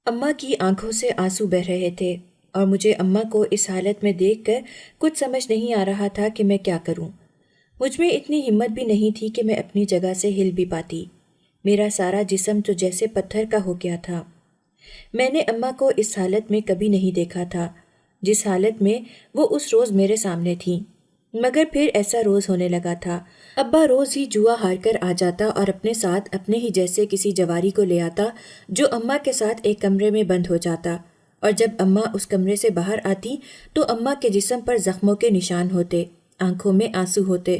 اماں کی آنکھوں سے آنسو بہہ رہے تھے اور مجھے اماں کو اس حالت میں دیکھ کر کچھ سمجھ نہیں آ رہا تھا کہ میں کیا کروں۔ مجھ میں اتنی ہمت بھی نہیں تھی کہ میں اپنی جگہ سے ہل بھی پاتی۔ میرا سارا جسم تو جیسے پتھر کا ہو گیا تھا۔ میں نے اماں کو اس حالت میں کبھی نہیں دیکھا تھا، جس حالت میں وہ اس روز میرے سامنے تھیں۔ مگر پھر ایسا روز ہونے لگا تھا۔ ابا روز ہی جوا ہار کر آ جاتا اور اپنے ساتھ اپنے ہی جیسے کسی جواری کو لے آتا جو اماں کے ساتھ ایک کمرے میں بند ہو جاتا، اور جب اماں اس کمرے سے باہر آتی تو اماں کے جسم پر زخموں کے نشان ہوتے، آنکھوں میں آنسو ہوتے۔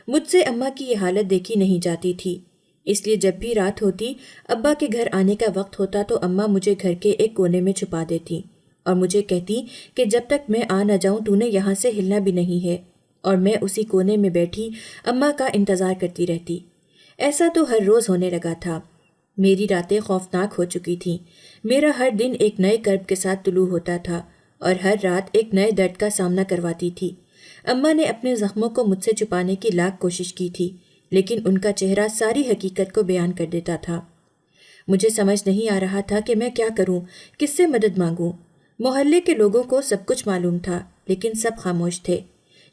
مجھ سے اماں کی یہ حالت دیکھی نہیں جاتی تھی، اس لیے جب بھی رات ہوتی، ابا کے گھر آنے کا وقت ہوتا تو اماں مجھے گھر کے ایک کونے میں چھپا دیتی اور مجھے کہتی کہ جب تک میں آ نہ جاؤں تو نے یہاں سے ہلنا بھی نہیں ہے، اور میں اسی کونے میں بیٹھی اماں کا انتظار کرتی رہتی۔ ایسا تو ہر روز ہونے لگا تھا۔ میری راتیں خوفناک ہو چکی تھیں۔ میرا ہر دن ایک نئے کرب کے ساتھ طلوع ہوتا تھا اور ہر رات ایک نئے درد کا سامنا کرواتی تھی۔ اماں نے اپنے زخموں کو مجھ سے چھپانے کی لاکھ کوشش کی تھی، لیکن ان کا چہرہ ساری حقیقت کو بیان کر دیتا تھا۔ مجھے سمجھ نہیں آ رہا تھا کہ میں کیا کروں، کس سے مدد مانگوں۔ محلے کے لوگوں کو سب کچھ معلوم تھا، لیکن سب خاموش تھے۔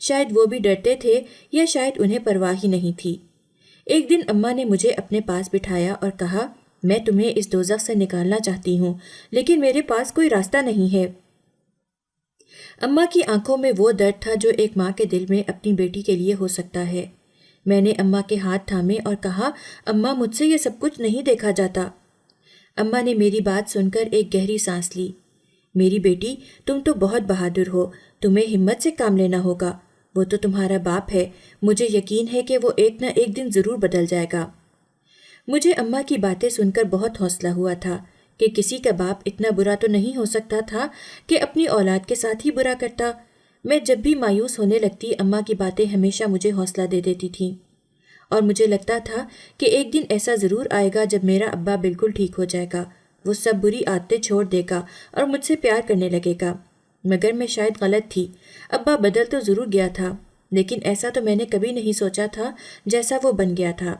شاید وہ بھی ڈرتے تھے یا شاید انہیں پرواہ ہی نہیں تھی۔ ایک دن اماں نے مجھے اپنے پاس بٹھایا اور کہا، میں تمہیں اس دوزخ سے نکالنا چاہتی ہوں، لیکن میرے پاس کوئی راستہ نہیں ہے۔ اماں کی آنکھوں میں وہ درد تھا جو ایک ماں کے دل میں اپنی بیٹی کے لیے ہو سکتا ہے۔ میں نے اماں کے ہاتھ تھامے اور کہا، اماں مجھ سے یہ سب کچھ نہیں دیکھا جاتا۔ اماں نے میری بات سن کر ایک گہری سانس لی۔ میری بیٹی، تم تو بہت بہادر ہو، تمہیں ہمت سے کام لینا ہوگا۔ وہ تو تمہارا باپ ہے، مجھے یقین ہے کہ وہ ایک نہ ایک دن ضرور بدل جائے گا۔ مجھے اماں کی باتیں سن کر بہت حوصلہ ہوا تھا کہ کسی کا باپ اتنا برا تو نہیں ہو سکتا تھا کہ اپنی اولاد کے ساتھ ہی برا کرتا۔ میں جب بھی مایوس ہونے لگتی، اماں کی باتیں ہمیشہ مجھے حوصلہ دے دیتی تھیں، اور مجھے لگتا تھا کہ ایک دن ایسا ضرور آئے گا جب میرا ابا بالکل ٹھیک ہو جائے گا، وہ سب بری عادتیں چھوڑ دے گا اور مجھ سے پیار کرنے لگے گا۔ مگر میں شاید غلط تھی، ابا بدل تو ضرور گیا تھا، لیکن ایسا تو میں نے کبھی نہیں سوچا تھا جیسا وہ بن گیا تھا۔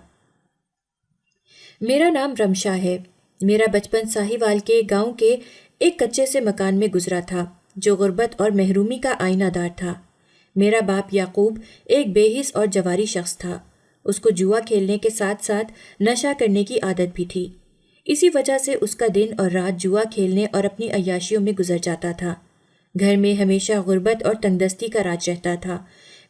میرا نام رمشا ہے۔ میرا بچپن ساہیوال کے گاؤں کے ایک کچے سے مکان میں گزرا تھا جو غربت اور محرومی کا آئینہ دار تھا۔ میرا باپ یعقوب ایک بے حس اور جواری شخص تھا۔ اس کو جوا کھیلنے کے ساتھ ساتھ نشہ کرنے کی عادت بھی تھی۔ اسی وجہ سے اس کا دن اور رات جوا کھیلنے اور اپنی عیاشیوں میں گزر جاتا تھا۔ گھر میں ہمیشہ غربت اور تنگدستی کا راج رہتا تھا۔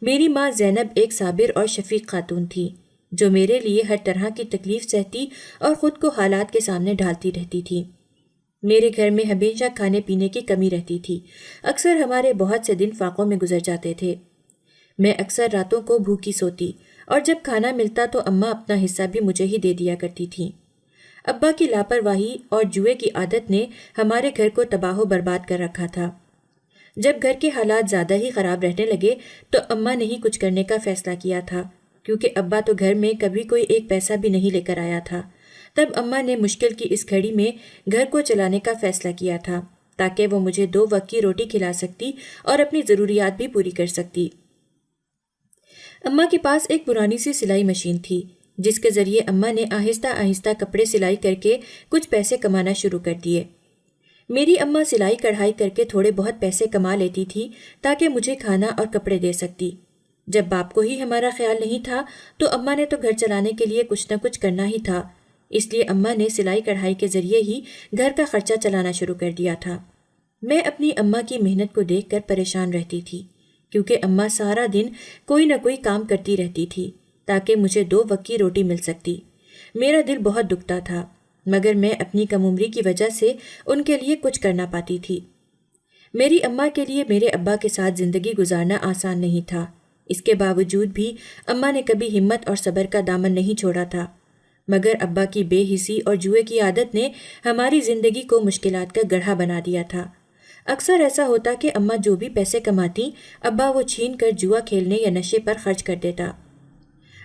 میری ماں زینب ایک صابر اور شفیق خاتون تھی جو میرے لیے ہر طرح کی تکلیف سہتی اور خود کو حالات کے سامنے ڈھالتی رہتی تھی۔ میرے گھر میں ہمیشہ کھانے پینے کی کمی رہتی تھی۔ اکثر ہمارے بہت سے دن فاقوں میں گزر جاتے تھے۔ میں اکثر راتوں کو بھوکی سوتی، اور جب کھانا ملتا تو اماں اپنا حصہ بھی مجھے ہی دے دیا کرتی تھیں۔ ابا کی لاپرواہی اور جوئے کی عادت نے ہمارے گھر کو تباہ و برباد کر رکھا تھا۔ جب گھر کے حالات زیادہ ہی خراب رہنے لگے تو اماں نے ہی کچھ کرنے کا فیصلہ کیا تھا، کیونکہ ابا تو گھر میں کبھی کوئی ایک پیسہ بھی نہیں لے کر آیا تھا۔ تب اماں نے مشکل کی اس گھڑی میں گھر کو چلانے کا فیصلہ کیا تھا تاکہ وہ مجھے 2 وقت کی روٹی کھلا سکتی اور اپنی ضروریات بھی پوری کر سکتی۔ اماں کے پاس ایک پرانی سی سلائی مشین تھی جس کے ذریعے اماں نے آہستہ آہستہ کپڑے سلائی کر کے کچھ پیسے کمانا شروع کر دیے۔ میری اماں سلائی کڑھائی کر کے تھوڑے بہت پیسے کما لیتی تھی تاکہ مجھے کھانا اور کپڑے دے سکتی۔ جب باپ کو ہی ہمارا خیال نہیں تھا تو اماں نے تو گھر چلانے کے لیے کچھ نہ کچھ کرنا ہی تھا، اس لیے اماں نے سلائی کڑھائی کے ذریعے ہی گھر کا خرچہ چلانا شروع کر دیا تھا۔ میں اپنی اماں کی محنت کو دیکھ کر پریشان رہتی تھی، کیونکہ اماں سارا دن کوئی نہ کوئی کام کرتی رہتی تھی تاکہ مجھے 2 وقت کی روٹی مل سکتی۔ میرا دل بہت دکھتا تھا، مگر میں اپنی کم عمری کی وجہ سے ان کے لیے کچھ کرنا پاتی تھی۔ میری اماں کے لیے میرے ابا کے ساتھ زندگی گزارنا آسان نہیں تھا۔ اس کے باوجود بھی اماں نے کبھی ہمت اور صبر کا دامن نہیں چھوڑا تھا، مگر ابا کی بے حسی اور جوئے کی عادت نے ہماری زندگی کو مشکلات کا گڑھا بنا دیا تھا۔ اکثر ایسا ہوتا کہ اماں جو بھی پیسے کماتی، ابا وہ چھین کر جوا کھیلنے یا نشے پر خرچ کر دیتا۔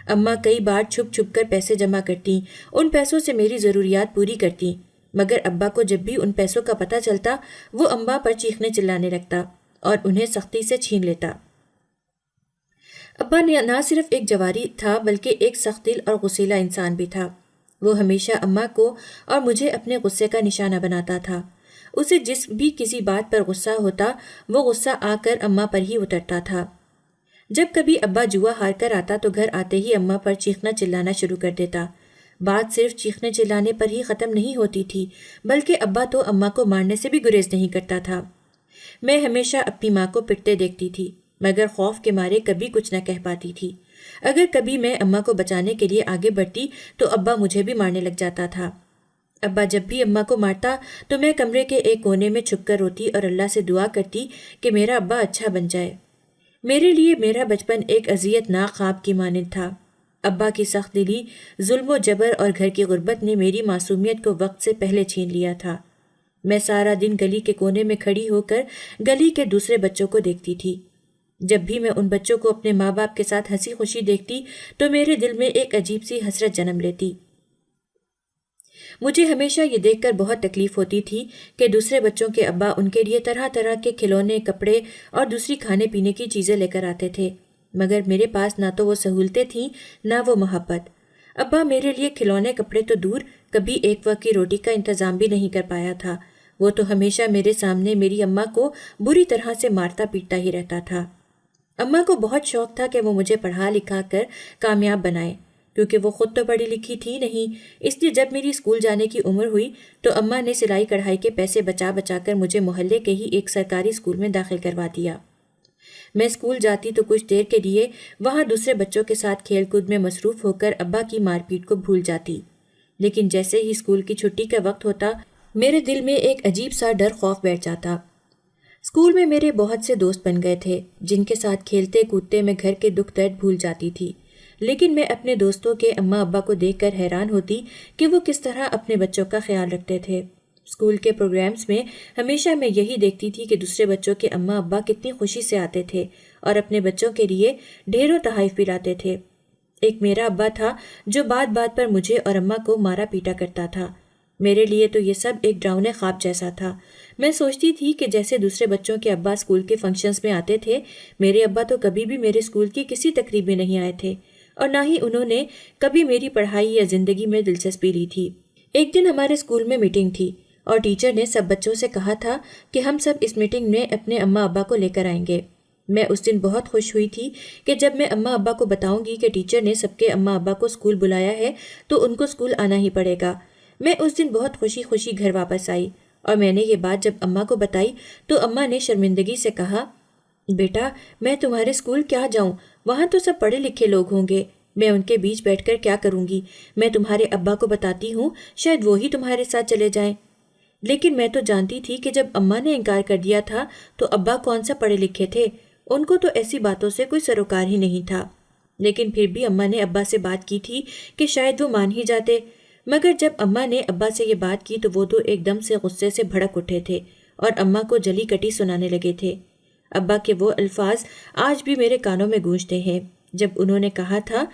اماں کئی بار چھپ چھپ کر پیسے جمع کرتی، ان پیسوں سے میری ضروریات پوری کرتی، مگر ابا کو جب بھی ان پیسوں کا پتہ چلتا وہ اماں پر چیخنے چلانے لگتا اور انہیں سختی سے چھین لیتا۔ ابا نے نہ صرف ایک جواری تھا بلکہ ایک سخت دل اور غصیلا انسان بھی تھا۔ وہ ہمیشہ اماں کو اور مجھے اپنے غصے کا نشانہ بناتا تھا۔ اسے جس بھی کسی بات پر غصہ ہوتا وہ غصہ آ کر اماں پر ہی اترتا تھا۔ جب کبھی ابا جوا ہار کر آتا تو گھر آتے ہی اماں پر چیخنا چلانا شروع کر دیتا۔ بات صرف چیخنے چلانے پر ہی ختم نہیں ہوتی تھی، بلکہ ابا تو اماں کو مارنے سے بھی گریز نہیں کرتا تھا۔ میں ہمیشہ اپنی ماں کو پٹتے دیکھتی تھی، مگر خوف کے مارے کبھی کچھ نہ کہہ پاتی تھی۔ اگر کبھی میں اماں کو بچانے کے لیے آگے بڑھتی تو ابا مجھے بھی مارنے لگ جاتا تھا۔ ابا جب بھی اماں کو مارتا تو میں کمرے کے ایک کونے میں چھپ کر روتی اور اللہ سے دعا کرتی کہ میرا ابا اچھا بن جائے۔ میرے لیے میرا بچپن ایک اذیت ناک خواب کی مانند تھا۔ ابا کی سخت دلی، ظلم و جبر اور گھر کی غربت نے میری معصومیت کو وقت سے پہلے چھین لیا تھا۔ میں سارا دن گلی کے کونے میں کھڑی ہو کر گلی کے دوسرے بچوں کو دیکھتی تھی۔ جب بھی میں ان بچوں کو اپنے ماں باپ کے ساتھ ہنسی خوشی دیکھتی تو میرے دل میں ایک عجیب سی حسرت جنم لیتی۔ مجھے ہمیشہ یہ دیکھ کر بہت تکلیف ہوتی تھی کہ دوسرے بچوں کے ابا ان کے لیے طرح طرح کے کھلونے، کپڑے اور دوسری کھانے پینے کی چیزیں لے کر آتے تھے، مگر میرے پاس نہ تو وہ سہولتیں تھیں نہ وہ محبت۔ ابا میرے لیے کھلونے، کپڑے تو دور، کبھی ایک وقت کی روٹی کا انتظام بھی نہیں کر پایا تھا۔ وہ تو ہمیشہ میرے سامنے میری اماں کو بری طرح سے مارتا پیٹتا ہی رہتا تھا۔ اماں کو بہت شوق تھا کہ وہ مجھے پڑھا لکھا کر کامیاب بنائے، کیونکہ وہ خود تو پڑھی لکھی تھی نہیں۔ اس لیے جب میری اسکول جانے کی عمر ہوئی تو اماں نے سلائی کڑھائی کے پیسے بچا بچا کر مجھے محلے کے ہی ایک سرکاری اسکول میں داخل کروا دیا۔ میں اسکول جاتی تو کچھ دیر کے لیے وہاں دوسرے بچوں کے ساتھ کھیل کود میں مصروف ہو کر ابا کی مار پیٹ کو بھول جاتی، لیکن جیسے ہی اسکول کی چھٹی کا وقت ہوتا میرے دل میں ایک عجیب سا ڈر خوف بیٹھ جاتا۔ اسکول میں میرے بہت سے دوست بن گئے تھے جن کے ساتھ کھیلتے کودتے میں گھر کے دکھ درد بھول جاتی تھی، لیکن میں اپنے دوستوں کے اماں ابا کو دیکھ کر حیران ہوتی کہ وہ کس طرح اپنے بچوں کا خیال رکھتے تھے۔ اسکول کے پروگرامز میں ہمیشہ میں یہی دیکھتی تھی کہ دوسرے بچوں کے اماں ابا کتنی خوشی سے آتے تھے اور اپنے بچوں کے لیے ڈھیروں تحائف بھی لاتے تھے۔ ایک میرا ابا تھا جو بات بات پر مجھے اور اماں کو مارا پیٹا کرتا تھا۔ میرے لیے تو یہ سب ایک ڈراؤنے خواب جیسا تھا۔ میں سوچتی تھی کہ جیسے دوسرے بچوں کے ابا اسکول کے فنکشنز میں آتے تھے، میرے ابا تو کبھی بھی میرے اسکول کی کسی تقریب میں نہیں آئے تھے، اور نہ ہی انہوں نے کبھی میری پڑھائی یا زندگی میں دلچسپی لی تھی۔ ایک دن ہمارے اسکول میں میٹنگ تھی اور ٹیچر نے سب بچوں سے کہا تھا کہ ہم سب اس میٹنگ میں اپنے اماں ابا کو لے کر آئیں گے۔ میں اس دن بہت خوش ہوئی تھی کہ جب میں اماں ابا کو بتاؤں گی کہ ٹیچر نے سب کے اماں ابا کو اسکول بلایا ہے تو ان کو اسکول آنا ہی پڑے گا۔ میں اس دن بہت خوشی خوشی گھر واپس آئی اور میں نے یہ بات جب اماں کو بتائی تو اماں نے شرمندگی سے کہا، بیٹا میں تمہارے اسکول کیا جاؤں، وہاں تو سب پڑھے لکھے لوگ ہوں گے، میں ان کے بیچ بیٹھ کر کیا کروں گی؟ میں تمہارے ابا کو بتاتی ہوں، شاید وہی تمہارے ساتھ چلے جائیں۔ لیکن میں تو جانتی تھی کہ جب اماں نے انکار کر دیا تھا تو ابا کون سا پڑھے لکھے تھے، ان کو تو ایسی باتوں سے کوئی سروکار ہی نہیں تھا۔ لیکن پھر بھی اماں نے ابا سے بات کی تھی کہ شاید وہ مان ہی جاتے، مگر جب اماں نے ابا سے یہ بات کی تو وہ تو ایک دم سے غصے سے بھڑک اٹھے تھے اور اماں کو جلی کٹی سنانے لگے تھے۔ ابا کے وہ الفاظ آج بھی میرے کانوں میں گونجتے ہیں جب انہوں نے کہا تھا،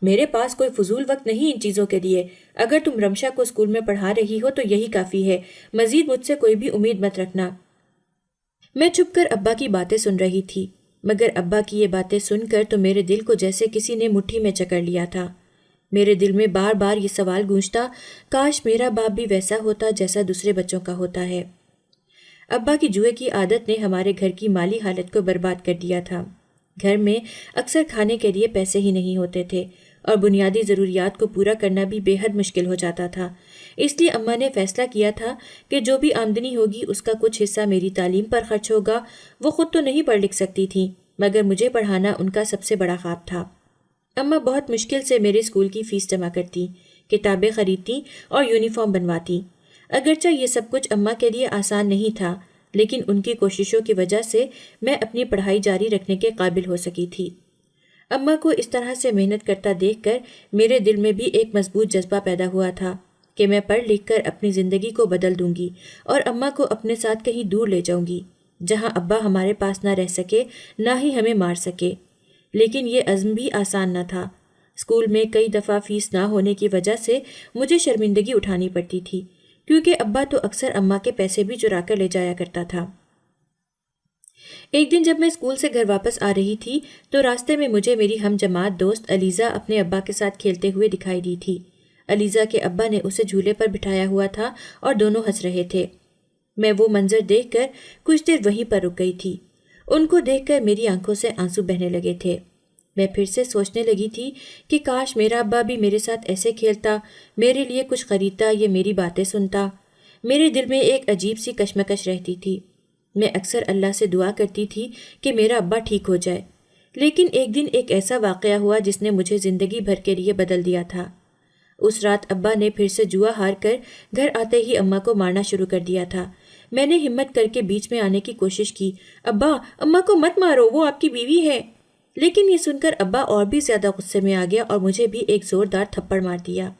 میرے پاس کوئی فضول وقت نہیں ان چیزوں کے لیے، اگر تم رمشا کو اسکول میں پڑھا رہی ہو تو یہی کافی ہے، مزید مجھ سے کوئی بھی امید مت رکھنا۔ میں چھپ کر ابا کی باتیں سن رہی تھی، مگر ابا کی یہ باتیں سن کر تو میرے دل کو جیسے کسی نے مٹھی میں جکڑ لیا تھا۔ میرے دل میں بار بار یہ سوال گونجتا، کاش میرا باپ بھی ویسا ہوتا جیسا دوسرے بچوں کا ہوتا ہے۔ ابا کی جوئے کی عادت نے ہمارے گھر کی مالی حالت کو برباد کر دیا تھا۔ گھر میں اکثر کھانے کے لیے پیسے ہی نہیں ہوتے تھے اور بنیادی ضروریات کو پورا کرنا بھی بے حد مشکل ہو جاتا تھا۔ اس لیے اماں نے فیصلہ کیا تھا کہ جو بھی آمدنی ہوگی اس کا کچھ حصہ میری تعلیم پر خرچ ہوگا۔ وہ خود تو نہیں پڑھ لکھ سکتی تھیں، مگر مجھے پڑھانا ان کا سب سے بڑا خواب تھا۔ اماں بہت مشکل سے میرے اسکول کی فیس جمع کرتی، کتابیں خریدتی اور یونیفارم بنواتی۔ اگرچہ یہ سب کچھ اماں کے لیے آسان نہیں تھا، لیکن ان کی کوششوں کی وجہ سے میں اپنی پڑھائی جاری رکھنے کے قابل ہو سکی تھی۔ اماں کو اس طرح سے محنت کرتا دیکھ کر میرے دل میں بھی ایک مضبوط جذبہ پیدا ہوا تھا کہ میں پڑھ لکھ کر اپنی زندگی کو بدل دوں گی اور اماں کو اپنے ساتھ کہیں دور لے جاؤں گی، جہاں ابا ہمارے پاس نہ رہ سکے نہ ہی ہمیں مار سکے۔ لیکن یہ عزم بھی آسان نہ تھا۔ اسکول میں کئی دفعہ فیس نہ ہونے کی وجہ سے مجھے شرمندگی اٹھانی پڑتی تھی، کیونکہ ابا تو اکثر اماں کے پیسے بھی چرا کر لے جایا کرتا تھا۔ ایک دن جب میں اسکول سے گھر واپس آ رہی تھی تو راستے میں مجھے میری ہم جماعت دوست علیزہ اپنے ابا کے ساتھ کھیلتے ہوئے دکھائی دی تھی۔ علیزہ کے ابا نے اسے جھولے پر بٹھایا ہوا تھا اور دونوں ہنس رہے تھے۔ میں وہ منظر دیکھ کر کچھ دیر وہیں پر رک گئی تھی۔ ان کو دیکھ کر میری آنکھوں سے آنسو بہنے لگے تھے۔ میں پھر سے سوچنے لگی تھی کہ کاش میرا ابا بھی میرے ساتھ ایسے کھیلتا، میرے لیے کچھ خریدتا یا میری باتیں سنتا۔ میرے دل میں ایک عجیب سی کشمکش رہتی تھی۔ میں اکثر اللہ سے دعا کرتی تھی کہ میرا ابا ٹھیک ہو جائے، لیکن ایک دن ایک ایسا واقعہ ہوا جس نے مجھے زندگی بھر کے لیے بدل دیا تھا۔ اس رات ابا نے پھر سے جوا ہار کر گھر آتے ہی اماں کو مارنا شروع کر دیا تھا۔ میں نے ہمت کر کے بیچ میں آنے کی کوشش کی۔ ابا، اماں کو مت مارو، وہ آپ کی بیوی ہے۔ لیکن یہ سن کر ابا اور بھی زیادہ غصے میں آ گیا اور مجھے بھی ایک زوردار تھپڑ مار دیا۔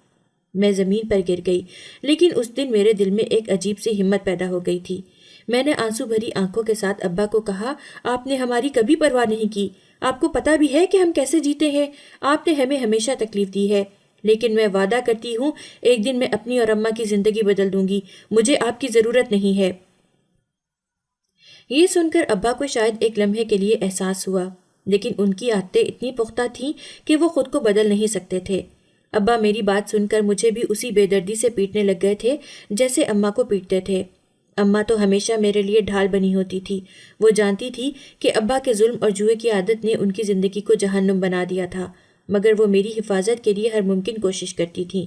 میں زمین پر گر گئی، لیکن اس دن میرے دل میں ایک عجیب سی ہمت پیدا ہو گئی تھی۔ میں نے آنسو بھری آنکھوں کے ساتھ ابا کو کہا، آپ نے ہماری کبھی پرواہ نہیں کی، آپ کو پتہ بھی ہے کہ ہم کیسے جیتے ہیں، آپ نے ہمیں ہمیشہ تکلیف دی ہے، لیکن میں وعدہ کرتی ہوں ایک دن میں اپنی اور اماں کی زندگی بدل دوں گی، مجھے آپ کی ضرورت نہیں ہے۔ یہ سن کر ابا کو شاید ایک لمحے کے لیے احساس ہوا، لیکن ان کی عادتیں اتنی پختہ تھیں کہ وہ خود کو بدل نہیں سکتے تھے۔ ابا میری بات سن کر مجھے بھی اسی بے دردی سے پیٹنے لگ گئے تھے جیسے اماں کو پیٹتے تھے۔ اماں تو ہمیشہ میرے لیے ڈھال بنی ہوتی تھی۔ وہ جانتی تھی کہ ابا کے ظلم اور جوئے کی عادت نے ان کی زندگی کو جہنم بنا دیا تھا، مگر وہ میری حفاظت کے لیے ہر ممکن کوشش کرتی تھیں۔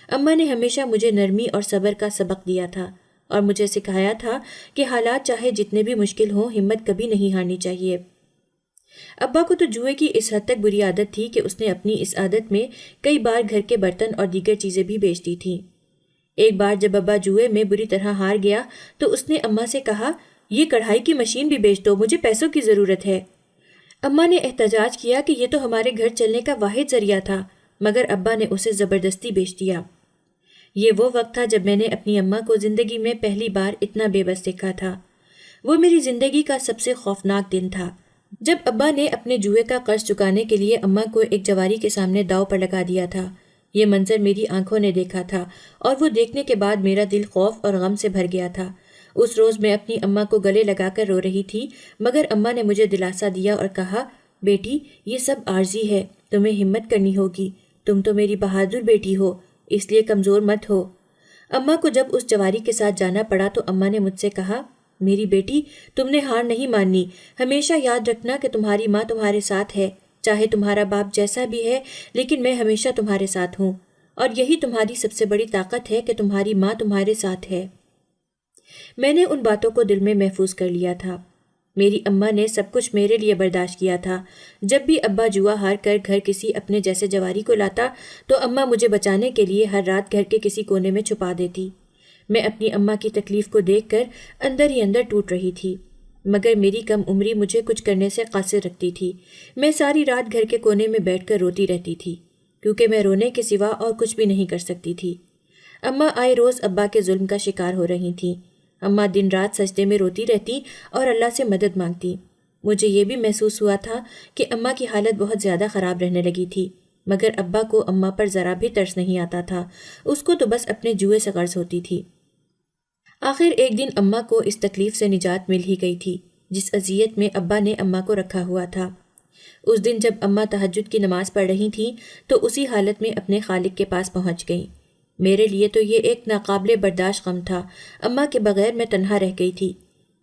اماں نے ہمیشہ مجھے نرمی اور صبر کا سبق دیا تھا اور مجھے سکھایا تھا کہ حالات چاہے جتنے بھی مشکل ہوں، ہمت کبھی نہیں ہارنی چاہیے۔ ابا کو تو جوئے کی اس حد تک بری عادت تھی کہ اس نے اپنی اس عادت میں کئی بار گھر کے برتن اور دیگر چیزیں بھی بیچ دی تھیں۔ ایک بار جب ابا جوئے میں بری طرح ہار گیا تو اس نے اماں سے کہا، یہ کڑھائی کی مشین بھی بیچ دو، مجھے پیسوں کی ضرورت ہے۔ اماں نے احتجاج کیا کہ یہ تو ہمارے گھر چلنے کا واحد ذریعہ تھا، مگر ابا نے اسے زبردستی بیچ دیا۔ یہ وہ وقت تھا جب میں نے اپنی اماں کو زندگی میں پہلی بار اتنا بے بس دیکھا تھا۔ وہ میری زندگی کا سب سے خوفناک دن تھا، جب ابا نے اپنے جوئے کا قرض چکانے کے لیے اماں کو ایک جواری کے سامنے داؤ پر لگا دیا تھا۔ یہ منظر میری آنکھوں نے دیکھا تھا اور وہ دیکھنے کے بعد میرا دل خوف اور غم سے بھر گیا تھا۔ اس روز میں اپنی اماں کو گلے لگا کر رو رہی تھی، مگر اماں نے مجھے دلاسا دیا اور کہا، بیٹی یہ سب عارضی ہے، تمہیں ہمت کرنی ہوگی، تم تو میری بہادر بیٹی ہو، اس لیے کمزور مت ہو۔ اماں کو جب اس جواری کے ساتھ جانا پڑا تو اماں نے مجھ سے کہا، میری بیٹی تم نے ہار نہیں ماننی، ہمیشہ یاد رکھنا کہ تمہاری ماں تمہارے ساتھ ہے، چاہے تمہارا باپ جیسا بھی ہے، لیکن میں ہمیشہ تمہارے ساتھ ہوں، اور یہی تمہاری سب سے بڑی طاقت ہے کہ تمہاری ماں تمہارے ساتھ ہے۔ میں نے ان باتوں کو دل میں محفوظ کر لیا تھا۔ میری اماں نے سب کچھ میرے لیے برداشت کیا تھا۔ جب بھی ابا جوا ہار کر گھر کسی اپنے جیسے جواری کو لاتا تو اماں مجھے بچانے کے لیے ہر رات گھر کے کسی کونے میں چھپا دیتی۔ میں اپنی اماں کی تکلیف کو دیکھ کر اندر ہی اندر ٹوٹ رہی تھی، مگر میری کم عمری مجھے کچھ کرنے سے قاصر رکھتی تھی۔ میں ساری رات گھر کے کونے میں بیٹھ کر روتی رہتی تھی، کیونکہ میں رونے کے سوا اور کچھ بھی نہیں کر سکتی تھی۔ اماں آئے روز ابا کے ظلم کا شکار ہو رہی تھیں۔ اماں دن رات سجدے میں روتی رہتی اور اللہ سے مدد مانگتی۔ مجھے یہ بھی محسوس ہوا تھا کہ اماں کی حالت بہت زیادہ خراب رہنے لگی تھی، مگر ابا کو اماں پر ذرا بھی ترس نہیں آتا تھا، اس کو تو بس اپنے جوئے سے غرض ہوتی تھی۔ آخر ایک دن اماں کو اس تکلیف سے نجات مل ہی گئی تھی جس اذیت میں ابا نے اماں کو رکھا ہوا تھا۔ اس دن جب اماں تہجد کی نماز پڑھ رہی تھیں تو اسی حالت میں اپنے خالق کے پاس پہنچ گئیں۔ میرے لیے تو یہ ایک ناقابل برداشت غم تھا۔ اماں کے بغیر میں تنہا رہ گئی تھی،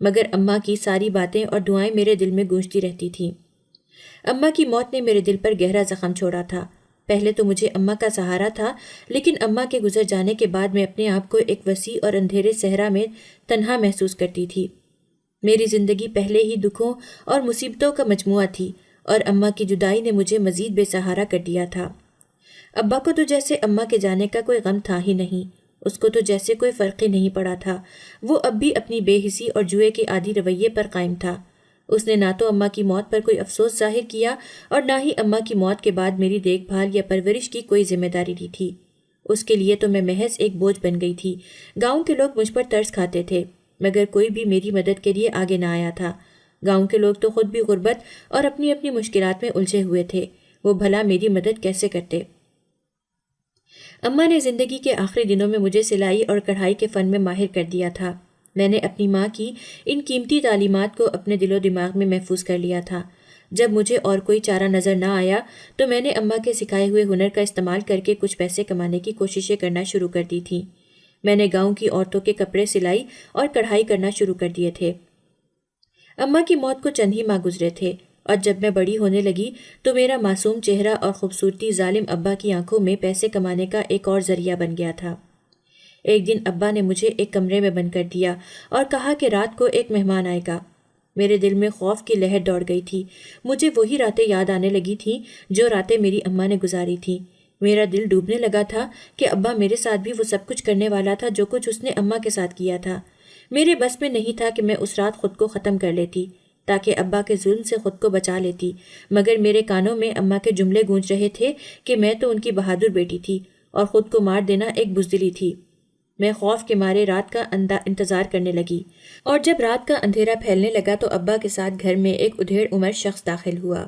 مگر اماں کی ساری باتیں اور دعائیں میرے دل میں گونجتی رہتی تھیں۔ اماں کی موت نے میرے دل پر گہرا زخم چھوڑا تھا۔ پہلے تو مجھے اماں کا سہارا تھا، لیکن اماں کے گزر جانے کے بعد میں اپنے آپ کو ایک وسیع اور اندھیرے صحرا میں تنہا محسوس کرتی تھی۔ میری زندگی پہلے ہی دکھوں اور مصیبتوں کا مجموعہ تھی، اور اماں کی جدائی نے مجھے مزید بے سہارا کر دیا تھا۔ ابا کو تو جیسے اماں کے جانے کا کوئی غم تھا ہی نہیں، اس کو تو جیسے کوئی فرق ہی نہیں پڑا تھا۔ وہ اب بھی اپنی بے حسی اور جوئے کے عادی رویے پر قائم تھا۔ اس نے نہ تو اماں کی موت پر کوئی افسوس ظاہر کیا اور نہ ہی اماں کی موت کے بعد میری دیکھ بھال یا پرورش کی کوئی ذمہ داری لی تھی۔ اس کے لیے تو میں محض ایک بوجھ بن گئی تھی۔ گاؤں کے لوگ مجھ پر ترس کھاتے تھے، مگر کوئی بھی میری مدد کے لیے آگے نہ آیا تھا۔ گاؤں کے لوگ تو خود بھی غربت اور اپنی اپنی مشکلات میں الجھے ہوئے تھے، وہ بھلا میری مدد کیسے کرتے؟ اماں نے زندگی کے آخری دنوں میں مجھے سلائی اور کڑھائی کے فن میں ماہر کر دیا تھا۔ میں نے اپنی ماں کی ان قیمتی تعلیمات کو اپنے دل و دماغ میں محفوظ کر لیا تھا۔ جب مجھے اور کوئی چارہ نظر نہ آیا تو میں نے اماں کے سکھائے ہوئے ہنر کا استعمال کر کے کچھ پیسے کمانے کی کوششیں کرنا شروع کر دی تھیں۔ میں نے گاؤں کی عورتوں کے کپڑے سلائی اور کڑھائی کرنا شروع کر دیے تھے۔ اماں کی موت کو چند ہی ماہ گزرے تھے، اور جب میں بڑی ہونے لگی تو میرا معصوم چہرہ اور خوبصورتی ظالم ابا کی آنکھوں میں پیسے کمانے کا ایک اور ذریعہ بن گیا تھا۔ ایک دن ابا نے مجھے ایک کمرے میں بند کر دیا اور کہا کہ رات کو ایک مہمان آئے گا۔ میرے دل میں خوف کی لہر دوڑ گئی تھی۔ مجھے وہی راتیں یاد آنے لگی تھیں جو راتیں میری اماں نے گزاری تھیں۔ میرا دل ڈوبنے لگا تھا کہ ابا میرے ساتھ بھی وہ سب کچھ کرنے والا تھا جو کچھ اس نے اماں کے ساتھ کیا تھا۔ میرے بس میں نہیں تھا کہ میں اس رات خود کو ختم کر لیتی تاکہ ابا کے ظلم سے خود کو بچا لیتی، مگر میرے کانوں میں اماں کے جملے گونج رہے تھے کہ میں تو ان کی بہادر بیٹی تھی اور خود کو مار دینا ایک بزدلی تھی۔ میں خوف کے مارے رات کا انتظار کرنے لگی، اور جب رات کا اندھیرا پھیلنے لگا تو ابا کے ساتھ گھر میں ایک ادھیڑ عمر شخص داخل ہوا۔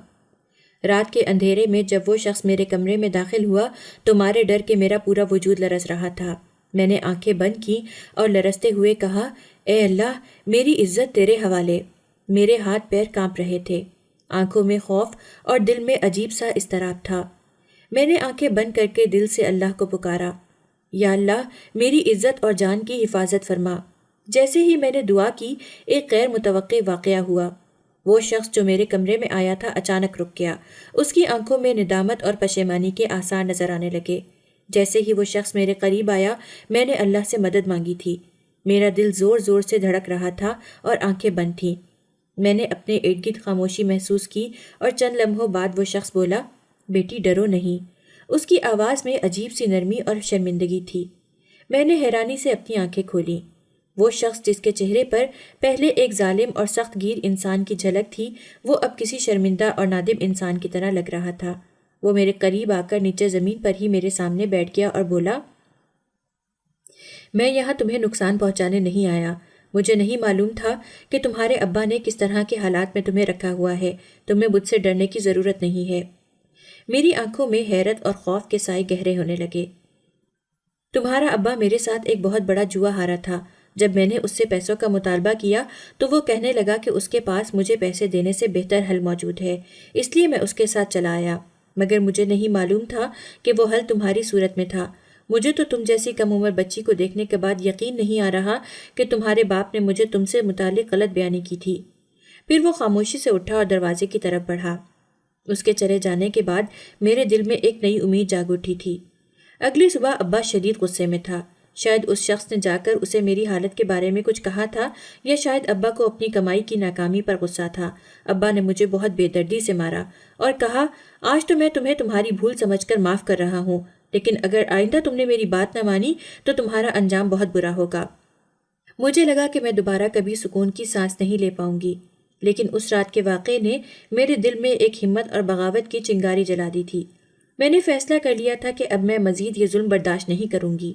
رات کے اندھیرے میں جب وہ شخص میرے کمرے میں داخل ہوا تو مارے ڈر کے میرا پورا وجود لرز رہا تھا۔ میں نے آنکھیں بند کی اور لرزتے ہوئے کہا، اے اللہ، میری عزت تیرے حوالے۔ میرے ہاتھ پیر کانپ رہے تھے، آنکھوں میں خوف اور دل میں عجیب سا اضطراب تھا۔ میں نے آنکھیں بند کر کے دل سے اللہ کو پکارا، یا اللہ، میری عزت اور جان کی حفاظت فرما۔ جیسے ہی میں نے دعا کی، ایک غیر متوقع واقعہ ہوا۔ وہ شخص جو میرے کمرے میں آیا تھا اچانک رک گیا۔ اس کی آنکھوں میں ندامت اور پشیمانی کے آثار نظر آنے لگے۔ جیسے ہی وہ شخص میرے قریب آیا، میں نے اللہ سے مدد مانگی تھی۔ میرا دل زور زور سے دھڑک رہا تھا اور آنکھیں بند تھیں۔ میں نے اپنے ارد گرد خاموشی محسوس کی اور چند لمحوں بعد وہ شخص بولا، بیٹی ڈرو نہیں۔ اس کی آواز میں عجیب سی نرمی اور شرمندگی تھی۔ میں نے حیرانی سے اپنی آنکھیں کھولیں۔ وہ شخص جس کے چہرے پر پہلے ایک ظالم اور سخت گیر انسان کی جھلک تھی، وہ اب کسی شرمندہ اور نادم انسان کی طرح لگ رہا تھا۔ وہ میرے قریب آ کر نیچے زمین پر ہی میرے سامنے بیٹھ گیا اور بولا، میں یہاں تمہیں نقصان پہنچانے نہیں آیا۔ مجھے نہیں معلوم تھا کہ تمہارے ابا نے کس طرح کے حالات میں تمہیں رکھا ہوا ہے۔ تمہیں مجھ سے ڈرنے کی ضرورت نہیں ہے۔ میری آنکھوں میں حیرت اور خوف کے سائے گہرے ہونے لگے۔ تمہارا ابا میرے ساتھ ایک بہت بڑا جوا ہارا تھا۔ جب میں نے اس سے پیسوں کا مطالبہ کیا تو وہ کہنے لگا کہ اس کے پاس مجھے پیسے دینے سے بہتر حل موجود ہے، اس لیے میں اس کے ساتھ چلا آیا، مگر مجھے نہیں معلوم تھا کہ وہ حل تمہاری صورت میں تھا۔ مجھے تو تم جیسی کم عمر بچی کو دیکھنے کے بعد یقین نہیں آ رہا کہ تمہارے باپ نے مجھے تم سے متعلق غلط بیانی کی تھی۔ پھر وہ خاموشی سے اٹھا اور دروازے کی طرف بڑھا۔ اس کے چلے جانے کے بعد میرے دل میں ایک نئی امید جاگ اٹھی تھی۔ اگلی صبح ابا شدید غصے میں تھا۔ شاید اس شخص نے جا کر اسے میری حالت کے بارے میں کچھ کہا تھا، یا شاید ابا کو اپنی کمائی کی ناکامی پر غصہ تھا۔ ابا نے مجھے بہت بے دردی سے مارا اور کہا، آج تو میں تمہیں تمہاری بھول سمجھ کر معاف کر رہا ہوں، لیکن اگر آئندہ تم نے میری بات نہ مانی تو تمہارا انجام بہت برا ہوگا۔ مجھے لگا کہ میں دوبارہ کبھی سکون کی سانس نہیں لے پاؤں گی، لیکن اس رات کے واقعے نے میرے دل میں ایک ہمت اور بغاوت کی چنگاری جلا دی تھی۔ میں نے فیصلہ کر لیا تھا کہ اب میں مزید یہ ظلم برداشت نہیں کروں گی۔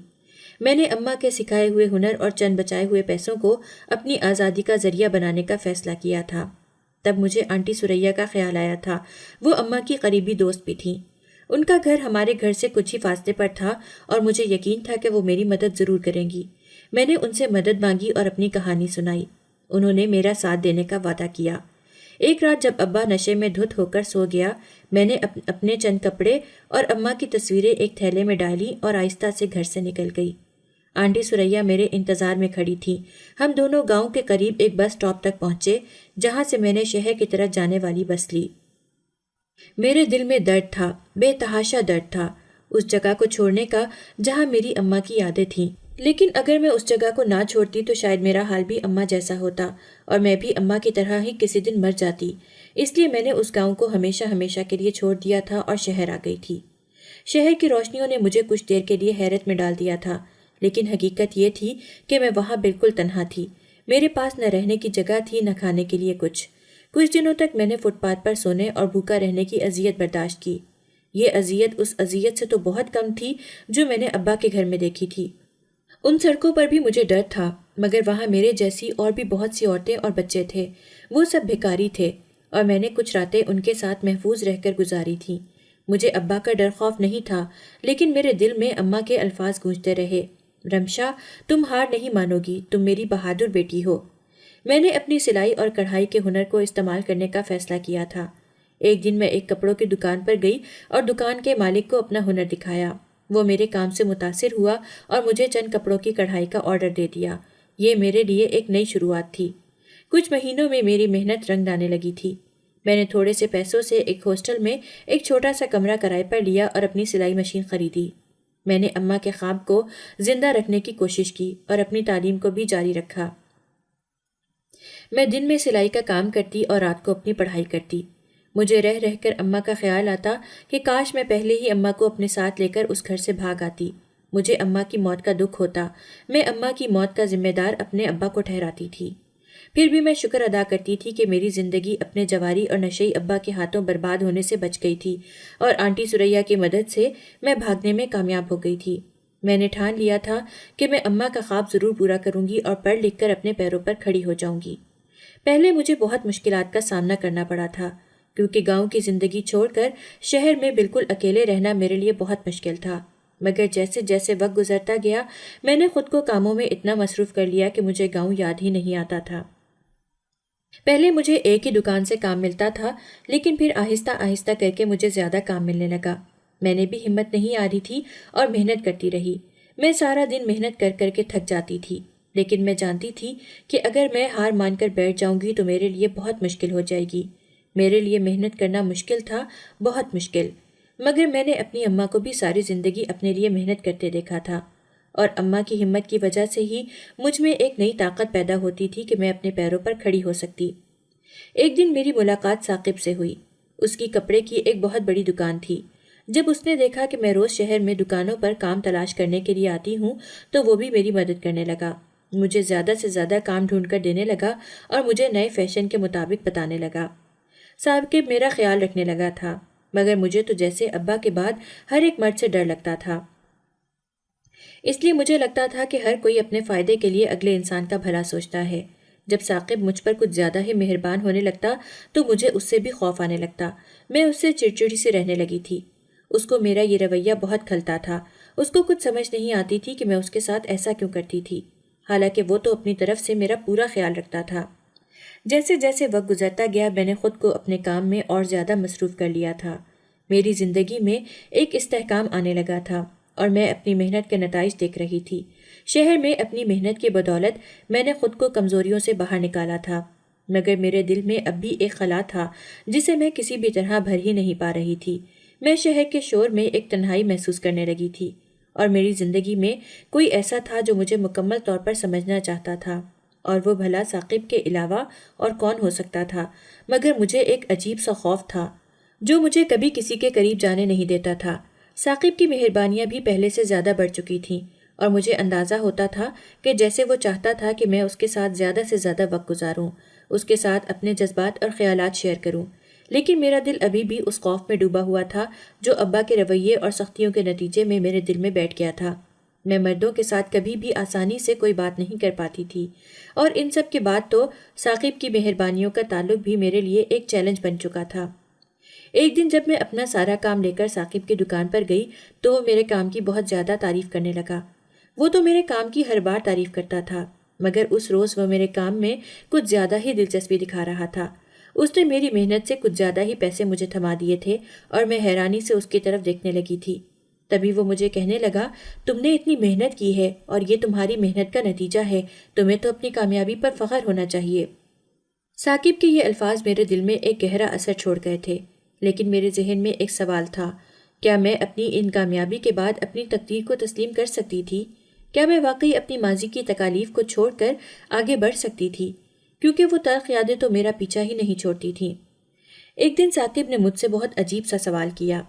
میں نے اماں کے سکھائے ہوئے ہنر اور چند بچائے ہوئے پیسوں کو اپنی آزادی کا ذریعہ بنانے کا فیصلہ کیا تھا۔ تب مجھے آنٹی سریا کا خیال آیا تھا۔ وہ اماں کی قریبی دوست بھی تھیں۔ ان کا گھر ہمارے گھر سے کچھ ہی فاصلے پر تھا اور مجھے یقین تھا کہ وہ میری مدد ضرور کریں گی۔ میں نے ان سے مدد مانگی اور اپنی کہانی سنائی۔ انہوں نے میرا ساتھ دینے کا وعدہ کیا۔ ایک رات جب ابا نشے میں دھت ہو کر سو گیا، میں نے اپنے چند کپڑے اور اماں کی تصویریں ایک تھیلے میں ڈالی اور آہستہ سے گھر سے نکل گئی۔ آنٹی سریا میرے انتظار میں کھڑی تھی۔ ہم دونوں گاؤں کے قریب ایک بس اسٹاپ تک پہنچے، جہاں سے میں نے شہر کی طرف جانے والی بس لی۔ میرے دل میں درد تھا، بے تحاشا درد تھا، اس جگہ کو چھوڑنے کا جہاں میری اماں کی یادیں تھیں۔ لیکن اگر میں اس جگہ کو نہ چھوڑتی تو شاید میرا حال بھی اماں جیسا ہوتا اور میں بھی اماں کی طرح ہی کسی دن مر جاتی۔ اس لیے میں نے اس گاؤں کو ہمیشہ ہمیشہ کے لیے چھوڑ دیا تھا اور شہر آ گئی تھی۔ شہر کی روشنیوں نے مجھے کچھ دیر کے لیے حیرت میں ڈال دیا تھا، لیکن حقیقت یہ تھی کہ میں وہاں بالکل تنہا تھی۔ میرے پاس نہ رہنے کی جگہ تھی، نہ کھانے کے لیے کچھ دنوں تک میں نے فٹ پاتھ پر سونے اور بھوکا رہنے کی اذیت برداشت کی۔ یہ اذیت اس اذیت سے تو بہت کم تھی جو میں نے ابا کے گھر میں دیکھی تھی۔ ان سڑکوں پر بھی مجھے ڈر تھا، مگر وہاں میرے جیسی اور بھی بہت سی عورتیں اور بچے تھے۔ وہ سب بھکاری تھے اور میں نے کچھ راتیں ان کے ساتھ محفوظ رہ کر گزاری تھیں۔ مجھے ابا کا ڈر خوف نہیں تھا، لیکن میرے دل میں اماں کے الفاظ گونجتے رہے، رمشا، تم ہار نہیں مانو گی، تم میری بہادر بیٹی ہو۔ میں نے اپنی سلائی اور کڑھائی کے ہنر کو استعمال کرنے کا فیصلہ کیا تھا۔ ایک دن میں ایک کپڑوں کی دکان پر گئی اور دکان کے مالک کو اپنا ہنر دکھایا۔ وہ میرے کام سے متاثر ہوا اور مجھے چند کپڑوں کی کڑھائی کا آرڈر دے دیا۔ یہ میرے لیے ایک نئی شروعات تھی۔ کچھ مہینوں میں میری محنت رنگ لانے لگی تھی۔ میں نے تھوڑے سے پیسوں سے ایک ہاسٹل میں ایک چھوٹا سا کمرہ کرائے پر لیا اور اپنی سلائی مشین خریدی۔ میں نے اماں کے خواب کو زندہ رکھنے کی کوشش کی اور اپنی تعلیم کو بھی جاری رکھا۔ میں دن میں سلائی کا کام کرتی اور رات کو اپنی پڑھائی کرتی۔ مجھے رہ رہ کر اماں کا خیال آتا کہ کاش میں پہلے ہی اماں کو اپنے ساتھ لے کر اس گھر سے بھاگ آتی۔ مجھے اماں کی موت کا دکھ ہوتا۔ میں اماں کی موت کا ذمہ دار اپنے ابا کو ٹھہراتی تھی۔ پھر بھی میں شکر ادا کرتی تھی کہ میری زندگی اپنے جواری اور نشئی ابا کے ہاتھوں برباد ہونے سے بچ گئی تھی اور آنٹی سریا کی مدد سے میں بھاگنے میں کامیاب ہو گئی تھی۔ میں نے ٹھان لیا تھا کہ میں اماں کا خواب ضرور پورا کروں گی اور پڑھ لکھ کر اپنے پیروں پر کھڑی ہو جاؤں گی۔ پہلے مجھے بہت مشکلات کا سامنا کرنا پڑا تھا، کیونکہ گاؤں کی زندگی چھوڑ کر شہر میں بالکل اکیلے رہنا میرے لیے بہت مشکل تھا۔ مگر جیسے جیسے وقت گزرتا گیا میں نے خود کو کاموں میں اتنا مصروف کر لیا کہ مجھے گاؤں یاد ہی نہیں آتا تھا۔ پہلے مجھے ایک ہی دکان سے کام ملتا تھا، لیکن پھر آہستہ آہستہ کر کے مجھے زیادہ کام ملنے لگا۔ میں نے بھی ہمت نہیں ہاری تھی اور محنت کرتی رہی۔ میں سارا دن محنت کر کر کے تھک جاتی تھی، لیکن میں جانتی تھی کہ اگر میں ہار مان کر بیٹھ جاؤں گی تو میرے لیے بہت مشکل ہو جائے گی۔ میرے لیے محنت کرنا مشکل تھا، بہت مشکل، مگر میں نے اپنی اماں کو بھی ساری زندگی اپنے لیے محنت کرتے دیکھا تھا، اور اماں کی ہمت کی وجہ سے ہی مجھ میں ایک نئی طاقت پیدا ہوتی تھی کہ میں اپنے پیروں پر کھڑی ہو سکتی۔ ایک دن میری ملاقات ثاقب سے ہوئی۔ اس کی کپڑے کی ایک بہت بڑی دکان تھی۔ جب اس نے دیکھا کہ میں روز شہر میں دکانوں پر کام تلاش کرنے کے لیے آتی ہوں تو وہ بھی میری مدد کرنے لگا۔ مجھے زیادہ سے زیادہ کام ڈھونڈ کر دینے لگا اور مجھے نئے فیشن کے مطابق بتانے لگا۔ ثاقب میرا خیال رکھنے لگا تھا، مگر مجھے تو جیسے ابا کے بعد ہر ایک مرد سے ڈر لگتا تھا۔ اس لیے مجھے لگتا تھا کہ ہر کوئی اپنے فائدے کے لیے اگلے انسان کا بھلا سوچتا ہے۔ جب ثاقب مجھ پر کچھ زیادہ ہی مہربان ہونے لگتا تو مجھے اس سے بھی خوف آنے لگتا۔ میں اس سے چڑچڑی سے رہنے لگی تھی۔ اس کو میرا یہ رویہ بہت کھلتا تھا۔ اس کو کچھ سمجھ نہیں آتی تھی کہ میں اس کے ساتھ ایسا کیوں کرتی تھی، حالانکہ وہ تو اپنی طرف سے میرا پورا خیال رکھتا تھا۔ جیسے جیسے وقت گزرتا گیا میں نے خود کو اپنے کام میں اور زیادہ مصروف کر لیا تھا۔ میری زندگی میں ایک استحکام آنے لگا تھا اور میں اپنی محنت کے نتائج دیکھ رہی تھی۔ شہر میں اپنی محنت کی بدولت میں نے خود کو کمزوریوں سے باہر نکالا تھا، مگر میرے دل میں اب بھی ایک خلا تھا جسے میں کسی بھی طرح بھر ہی نہیں پا رہی تھی۔ میں شہر کے شور میں ایک تنہائی محسوس کرنے لگی تھی، اور میری زندگی میں کوئی ایسا تھا جو مجھے مکمل طور پر سمجھنا چاہتا تھا، اور وہ بھلا ثاقب کے علاوہ اور کون ہو سکتا تھا۔ مگر مجھے ایک عجیب سا خوف تھا جو مجھے کبھی کسی کے قریب جانے نہیں دیتا تھا۔ ثاقب کی مہربانیاں بھی پہلے سے زیادہ بڑھ چکی تھیں، اور مجھے اندازہ ہوتا تھا کہ جیسے وہ چاہتا تھا کہ میں اس کے ساتھ زیادہ سے زیادہ وقت گزاروں، اس کے ساتھ اپنے جذبات اور خیالات شیئر کروں، لیکن میرا دل ابھی بھی اس خوف میں ڈوبا ہوا تھا جو ابا کے رویے اور سختیوں کے نتیجے میں میرے دل میں بیٹھ گیا تھا۔ میں مردوں کے ساتھ کبھی بھی آسانی سے کوئی بات نہیں کر پاتی تھی، اور ان سب کے بعد تو ثاقب کی مہربانیوں کا تعلق بھی میرے لیے ایک چیلنج بن چکا تھا۔ ایک دن جب میں اپنا سارا کام لے کر ثاقب کی دکان پر گئی تو وہ میرے کام کی بہت زیادہ تعریف کرنے لگا۔ وہ تو میرے کام کی ہر بار تعریف کرتا تھا، مگر اس روز وہ میرے کام میں کچھ زیادہ ہی دلچسپی دکھا رہا تھا۔ اس نے میری محنت سے کچھ زیادہ ہی پیسے مجھے تھما دیے تھے، اور میں حیرانی سے اس کی طرف دیکھنے لگی تھی۔ تبھی وہ مجھے کہنے لگا، تم نے اتنی محنت کی ہے اور یہ تمہاری محنت کا نتیجہ ہے، تمہیں تو اپنی کامیابی پر فخر ہونا چاہیے۔ ثاقب کے یہ الفاظ میرے دل میں ایک گہرا اثر چھوڑ گئے تھے، لیکن میرے ذہن میں ایک سوال تھا، کیا میں اپنی ان کامیابی کے بعد اپنی تقدیر کو تسلیم کر سکتی تھی؟ کیا میں واقعی اپنی ماضی کی تکالیف کو چھوڑ کر آگے بڑھ سکتی تھی؟ کیونکہ وہ تلخ یادیں تو میرا پیچھا ہی نہیں چھوڑتی تھیں۔ ایک دن ثاقب نے مجھ سے بہت عجیب سا سوال کیا،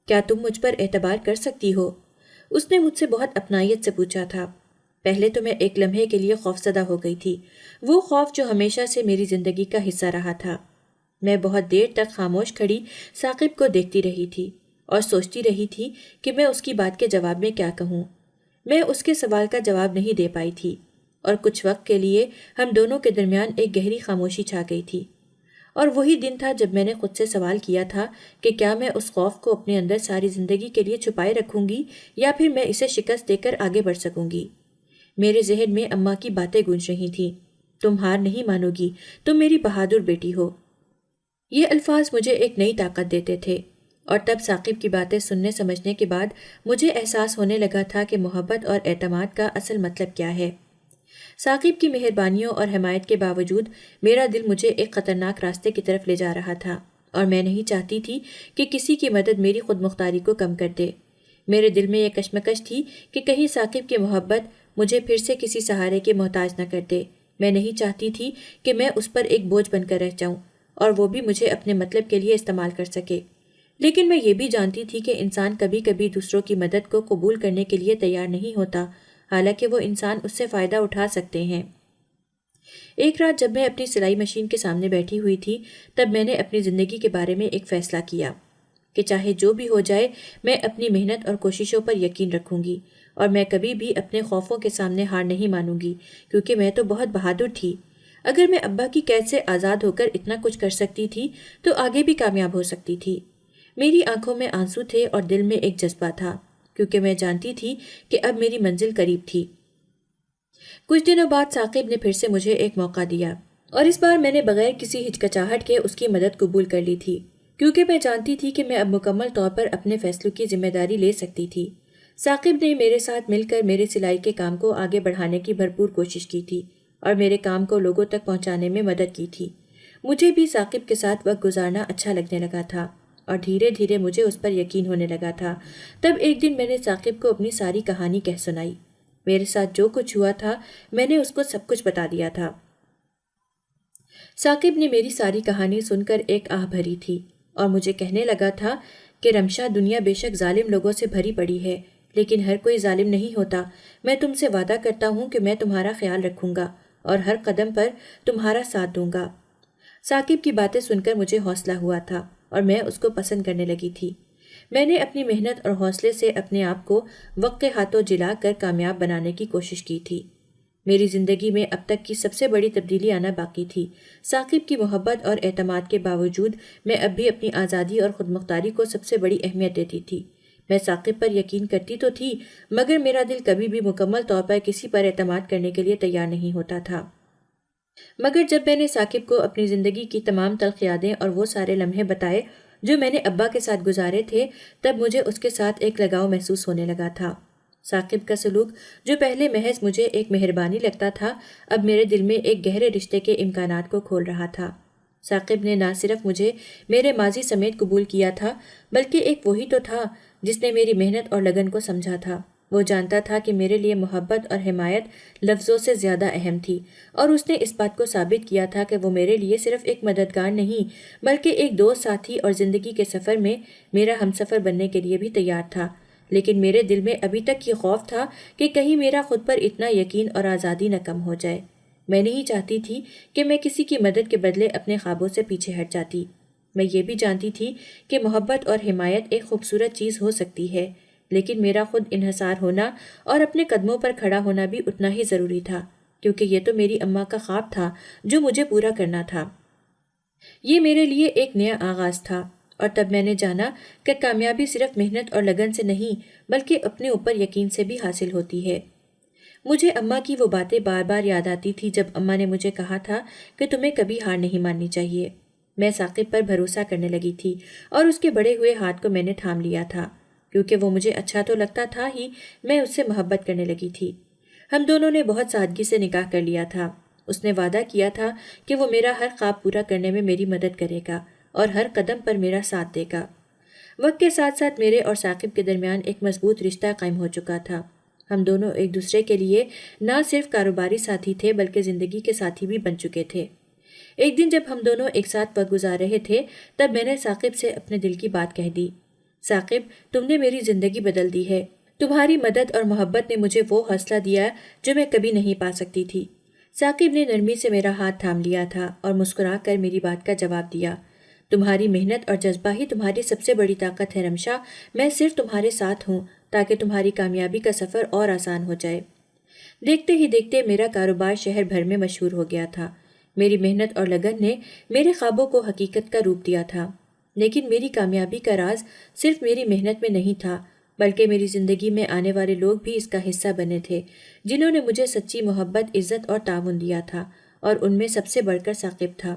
کیا تم مجھ پر اعتبار کر سکتی ہو؟ اس نے مجھ سے بہت اپنائیت سے پوچھا تھا۔ پہلے تو میں ایک لمحے کے لیے خوفزدہ ہو گئی تھی، وہ خوف جو ہمیشہ سے میری زندگی کا حصہ رہا تھا۔ میں بہت دیر تک خاموش کھڑی ثاقب کو دیکھتی رہی تھی اور سوچتی رہی تھی کہ میں اس کی بات کے جواب میں کیا کہوں۔ میں اس کے سوال کا جواب نہیں دے پائی تھی، اور کچھ وقت کے لیے ہم دونوں کے درمیان ایک گہری خاموشی چھا گئی تھی۔ اور وہی دن تھا جب میں نے خود سے سوال کیا تھا کہ کیا میں اس خوف کو اپنے اندر ساری زندگی کے لیے چھپائے رکھوں گی یا پھر میں اسے شکست دے کر آگے بڑھ سکوں گی۔ میرے ذہن میں اماں کی باتیں گونج رہی تھیں، تم ہار نہیں مانو گی، تم میری بہادر بیٹی ہو۔ یہ الفاظ مجھے ایک نئی طاقت دیتے تھے، اور تب ثاقب کی باتیں سننے سمجھنے کے بعد مجھے احساس ہونے لگا تھا کہ محبت اور اعتماد کا اصل مطلب کیا ہے۔ ثاقب کی مہربانیوں اور حمایت کے باوجود میرا دل مجھے ایک خطرناک راستے کی طرف لے جا رہا تھا، اور میں نہیں چاہتی تھی کہ کسی کی مدد میری خود مختاری کو کم کر دے۔ میرے دل میں یہ کشمکش تھی کہ کہیں ثاقب کی محبت مجھے پھر سے کسی سہارے کے محتاج نہ کر دے۔ میں نہیں چاہتی تھی کہ میں اس پر ایک بوجھ بن کر رہ جاؤں اور وہ بھی مجھے اپنے مطلب کے لیے استعمال کر سکے۔ لیکن میں یہ بھی جانتی تھی کہ انسان کبھی کبھی دوسروں کی مدد کو قبول کرنے کے لیے تیار نہیں ہوتا، حالانکہ وہ انسان اس سے فائدہ اٹھا سکتے ہیں۔ ایک رات جب میں اپنی سلائی مشین کے سامنے بیٹھی ہوئی تھی، تب میں نے اپنی زندگی کے بارے میں ایک فیصلہ کیا کہ چاہے جو بھی ہو جائے میں اپنی محنت اور کوششوں پر یقین رکھوں گی، اور میں کبھی بھی اپنے خوفوں کے سامنے ہار نہیں مانوں گی، کیونکہ میں تو بہت بہادر تھی۔ اگر میں ابا کی قید سے آزاد ہو کر اتنا کچھ کر سکتی تھی تو آگے بھی کامیاب ہو سکتی تھی۔ میری آنکھوں میں آنسو تھے اور دل میں ایک جذبہ تھا، کیونکہ میں جانتی تھی کہ اب میری منزل قریب تھی۔ کچھ دنوں بعد ثاقب نے پھر سے مجھے ایک موقع دیا، اور اس بار میں نے بغیر کسی ہچکچاہٹ کے اس کی مدد قبول کر لی تھی، کیونکہ میں جانتی تھی کہ میں اب مکمل طور پر اپنے فیصلوں کی ذمہ داری لے سکتی تھی۔ ثاقب نے میرے ساتھ مل کر میرے سلائی کے کام کو آگے بڑھانے کی بھرپور کوشش کی تھی اور میرے کام کو لوگوں تک پہنچانے میں مدد کی تھی۔ مجھے بھی ثاقب کے ساتھ وقت گزارنا اچھا لگنے لگا تھا، اور دھیرے دھیرے مجھے اس پر یقین ہونے لگا تھا۔ تب ایک دن میں نے ثاقب کو اپنی ساری کہانی کہہ سنائی۔ میرے ساتھ جو کچھ ہوا تھا میں نے اس کو سب کچھ بتا دیا تھا۔ ثاقب نے میری ساری کہانی سن کر ایک آہ بھری تھی اور مجھے کہنے لگا تھا کہ رمشا، دنیا بے شک ظالم لوگوں سے بھری پڑی ہے، لیکن ہر کوئی ظالم نہیں ہوتا۔ میں تم سے وعدہ کرتا ہوں کہ میں تمہارا خیال رکھوں گا اور ہر قدم پر تمہارا ساتھ دوں گا۔ ثاقب کی باتیں سن کر مجھے حوصلہ ہوا تھا اور میں اس کو پسند کرنے لگی تھی۔ میں نے اپنی محنت اور حوصلے سے اپنے آپ کو وقت کے ہاتھوں جلا کر کامیاب بنانے کی کوشش کی تھی۔ میری زندگی میں اب تک کی سب سے بڑی تبدیلی آنا باقی تھی۔ ثاقب کی محبت اور اعتماد کے باوجود میں اب بھی اپنی آزادی اور خود مختاری کو سب سے بڑی اہمیت دیتی تھی۔ میں ثاقب پر یقین کرتی تو تھی، مگر میرا دل کبھی بھی مکمل طور پر کسی پر اعتماد کرنے کے لیے تیار نہیں ہوتا تھا۔ مگر جب میں نے ثاقب کو اپنی زندگی کی تمام تلخ یادیں اور وہ سارے لمحے بتائے جو میں نے ابا کے ساتھ گزارے تھے، تب مجھے اس کے ساتھ ایک لگاؤ محسوس ہونے لگا تھا۔ ثاقب کا سلوک، جو پہلے محض مجھے ایک مہربانی لگتا تھا، اب میرے دل میں ایک گہرے رشتے کے امکانات کو کھول رہا تھا۔ ثاقب نے نہ صرف مجھے میرے ماضی سمیت قبول کیا تھا، بلکہ ایک وہی تو تھا جس نے میری محنت اور لگن کو سمجھا تھا۔ وہ جانتا تھا کہ میرے لیے محبت اور حمایت لفظوں سے زیادہ اہم تھی، اور اس نے اس بات کو ثابت کیا تھا کہ وہ میرے لیے صرف ایک مددگار نہیں بلکہ ایک دوست، ساتھی اور زندگی کے سفر میں میرا ہمسفر بننے کے لیے بھی تیار تھا۔ لیکن میرے دل میں ابھی تک یہ خوف تھا کہ کہیں میرا خود پر اتنا یقین اور آزادی نہ کم ہو جائے۔ میں نہیں چاہتی تھی کہ میں کسی کی مدد کے بدلے اپنے خوابوں سے پیچھے ہٹ جاتی۔ میں یہ بھی جانتی تھی کہ محبت اور حمایت ایک خوبصورت چیز ہو سکتی ہے، لیکن میرا خود انحصار ہونا اور اپنے قدموں پر کھڑا ہونا بھی اتنا ہی ضروری تھا، کیونکہ یہ تو میری اماں کا خواب تھا جو مجھے پورا کرنا تھا۔ یہ میرے لیے ایک نیا آغاز تھا، اور تب میں نے جانا کہ کامیابی صرف محنت اور لگن سے نہیں بلکہ اپنے اوپر یقین سے بھی حاصل ہوتی ہے۔ مجھے اماں کی وہ باتیں بار بار یاد آتی تھی جب اماں نے مجھے کہا تھا کہ تمہیں کبھی ہار نہیں ماننی چاہیے۔ میں ثاقب پر بھروسہ کرنے لگی تھی اور اس کے بڑے ہوئے ہاتھ کو میں نے تھام لیا تھا، کیونکہ وہ مجھے اچھا تو لگتا تھا ہی، میں اس سے محبت کرنے لگی تھی۔ ہم دونوں نے بہت سادگی سے نکاح کر لیا تھا۔ اس نے وعدہ کیا تھا کہ وہ میرا ہر خواب پورا کرنے میں میری مدد کرے گا اور ہر قدم پر میرا ساتھ دے گا۔ وقت کے ساتھ ساتھ میرے اور ثاقب کے درمیان ایک مضبوط رشتہ قائم ہو چکا تھا۔ ہم دونوں ایک دوسرے کے لیے نہ صرف کاروباری ساتھی تھے بلکہ زندگی کے ساتھی بھی بن چکے تھے۔ ایک دن جب ہم دونوں ایک ساتھ وقت گزار رہے تھے، تب میں نے ثاقب سے اپنے دل کی بات کہہ دی۔ ثاقب، تم نے میری زندگی بدل دی ہے۔ تمہاری مدد اور محبت نے مجھے وہ حوصلہ دیا جو میں کبھی نہیں پا سکتی تھی۔ ثاقب نے نرمی سے میرا ہاتھ تھام لیا تھا اور مسکرا کر میری بات کا جواب دیا۔ تمہاری محنت اور جذبہ ہی تمہاری سب سے بڑی طاقت ہے رمشا۔ میں صرف تمہارے ساتھ ہوں تاکہ تمہاری کامیابی کا سفر اور آسان ہو جائے۔ دیکھتے ہی دیکھتے میرا کاروبار شہر بھر میں مشہور ہو گیا تھا۔ میری محنت اور لگن نے میرے خوابوں کو حقیقت کا روپ دیا تھا، لیکن میری کامیابی کا راز صرف میری محنت میں نہیں تھا بلکہ میری زندگی میں آنے والے لوگ بھی اس کا حصہ بنے تھے، جنہوں نے مجھے سچی محبت، عزت اور تعاون دیا تھا، اور ان میں سب سے بڑھ کر ثاقب تھا۔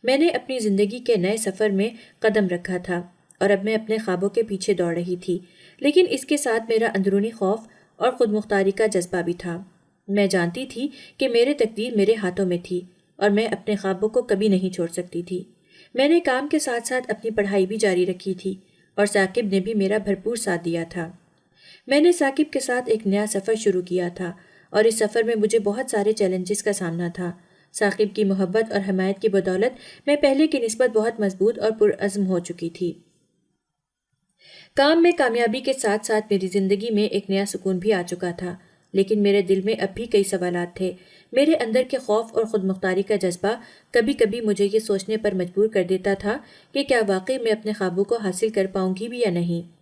میں نے اپنی زندگی کے نئے سفر میں قدم رکھا تھا اور اب میں اپنے خوابوں کے پیچھے دوڑ رہی تھی، لیکن اس کے ساتھ میرا اندرونی خوف اور خود مختاری کا جذبہ بھی تھا۔ میں جانتی تھی کہ میرے تقدیر میرے ہاتھوں میں تھی اور میں اپنے خوابوں کو کبھی نہیں چھوڑ سکتی تھی۔ میں نے کام کے ساتھ ساتھ اپنی پڑھائی بھی جاری رکھی تھی اور ثاقب نے بھی میرا بھرپور ساتھ دیا تھا۔ میں نے ثاقب کے ساتھ ایک نیا سفر شروع کیا تھا اور اس سفر میں مجھے بہت سارے چیلنجز کا سامنا تھا۔ ثاقب کی محبت اور حمایت کی بدولت میں پہلے کی نسبت بہت مضبوط اور پرعزم ہو چکی تھی۔ کام میں کامیابی کے ساتھ ساتھ میری زندگی میں ایک نیا سکون بھی آ چکا تھا، لیکن میرے دل میں اب بھی کئی سوالات تھے۔ میرے اندر کے خوف اور خود مختاری کا جذبہ کبھی کبھی مجھے یہ سوچنے پر مجبور کر دیتا تھا کہ کیا واقعی میں اپنے خوابوں کو حاصل کر پاؤں گی بھی یا نہیں۔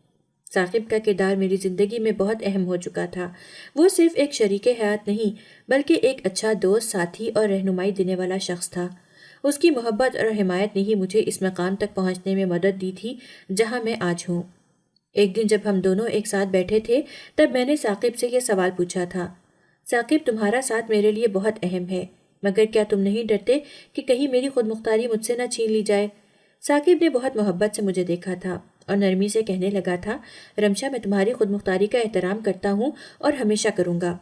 ثاقب کا کردار میری زندگی میں بہت اہم ہو چکا تھا۔ وہ صرف ایک شریک حیات نہیں بلکہ ایک اچھا دوست، ساتھی اور رہنمائی دینے والا شخص تھا۔ اس کی محبت اور حمایت نے ہی مجھے اس مقام تک پہنچنے میں مدد دی تھی جہاں میں آج ہوں۔ ایک دن جب ہم دونوں ایک ساتھ بیٹھے تھے تب میں نے ثاقب سے یہ سوال پوچھا تھا، ثاقب تمہارا ساتھ میرے لیے بہت اہم ہے، مگر کیا تم نہیں ڈرتے کہ کہیں میری خود مختاری مجھ سے نہ چھین لی جائے؟ ثاقب نے بہت محبت سے مجھے دیکھا تھا اور نرمی سے کہنے لگا تھا، رمشا میں تمہاری خود مختاری کا احترام کرتا ہوں اور ہمیشہ کروں گا۔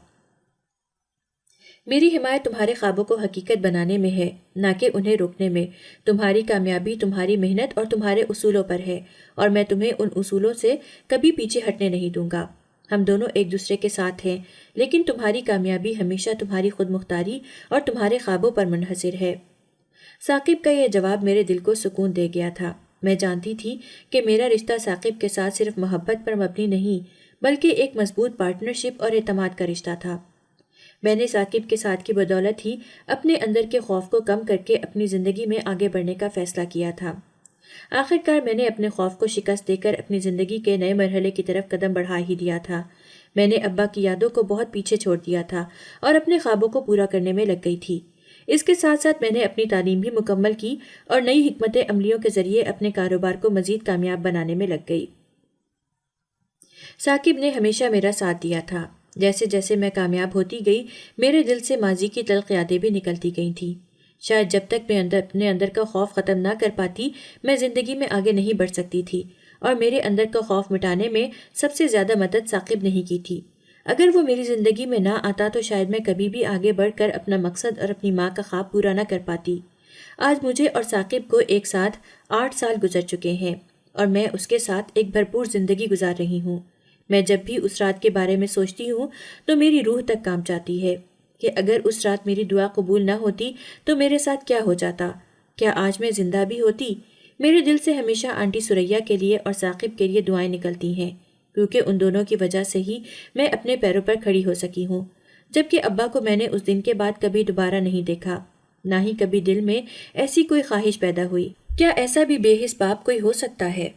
میری حمایت تمہارے خوابوں کو حقیقت بنانے میں ہے، نہ کہ انہیں روکنے میں۔ تمہاری کامیابی تمہاری محنت اور تمہارے اصولوں پر ہے اور میں تمہیں ان اصولوں سے کبھی پیچھے ہٹنے نہیں دوں گا۔ ہم دونوں ایک دوسرے کے ساتھ ہیں، لیکن تمہاری کامیابی ہمیشہ تمہاری خود مختاری اور تمہارے خوابوں پر منحصر ہے۔ ثاقب کا یہ جواب میرے دل کو سکون دے گیا تھا۔ میں جانتی تھی کہ میرا رشتہ ثاقب کے ساتھ صرف محبت پر مبنی نہیں بلکہ ایک مضبوط پارٹنرشپ اور اعتماد کا رشتہ تھا۔ میں نے ثاقب کے ساتھ کی بدولت ہی اپنے اندر کے خوف کو کم کر کے اپنی زندگی میں آگے بڑھنے کا فیصلہ کیا تھا۔ آخرکار میں نے اپنے خوف کو شکست دے کر اپنی زندگی کے نئے مرحلے کی طرف قدم بڑھا ہی دیا تھا۔ میں نے ابا کی یادوں کو بہت پیچھے چھوڑ دیا تھا اور اپنے خوابوں کو پورا کرنے میں لگ گئی تھی۔ اس کے ساتھ ساتھ میں نے اپنی تعلیم بھی مکمل کی اور نئی حکمت عملیوں کے ذریعے اپنے کاروبار کو مزید کامیاب بنانے میں لگ گئی۔ ثاقب نے ہمیشہ میرا ساتھ دیا تھا۔ جیسے جیسے میں کامیاب ہوتی گئی میرے دل سے ماضی کی تلخ یادیں بھی نکلتی گئی تھیں۔ شاید جب تک میں اپنے اندر کا خوف ختم نہ کر پاتی میں زندگی میں آگے نہیں بڑھ سکتی تھی، اور میرے اندر کا خوف مٹانے میں سب سے زیادہ مدد ثاقب نہیں کی تھی۔ اگر وہ میری زندگی میں نہ آتا تو شاید میں کبھی بھی آگے بڑھ کر اپنا مقصد اور اپنی ماں کا خواب پورا نہ کر پاتی۔ آج مجھے اور ثاقب کو ایک ساتھ 8 سال گزر چکے ہیں اور میں اس کے ساتھ ایک بھرپور زندگی گزار رہی ہوں۔ میں جب بھی اس رات کے بارے میں سوچتی ہوں تو میری روح تک کانپ جاتی ہے کہ اگر اس رات میری دعا قبول نہ ہوتی تو میرے ساتھ کیا ہو جاتا؟ کیا آج میں زندہ بھی ہوتی؟ میرے دل سے ہمیشہ آنٹی سریا کے لیے اور ثاقب کے لیے دعائیں نکلتی ہیں، کیونکہ ان دونوں کی وجہ سے ہی میں اپنے پیروں پر کھڑی ہو سکی ہوں، جبکہ ابا کو میں نے اس دن کے بعد کبھی دوبارہ نہیں دیکھا، نہ ہی کبھی دل میں ایسی کوئی خواہش پیدا ہوئی۔ کیا ایسا بھی بے حس باپ کوئی ہو سکتا ہے؟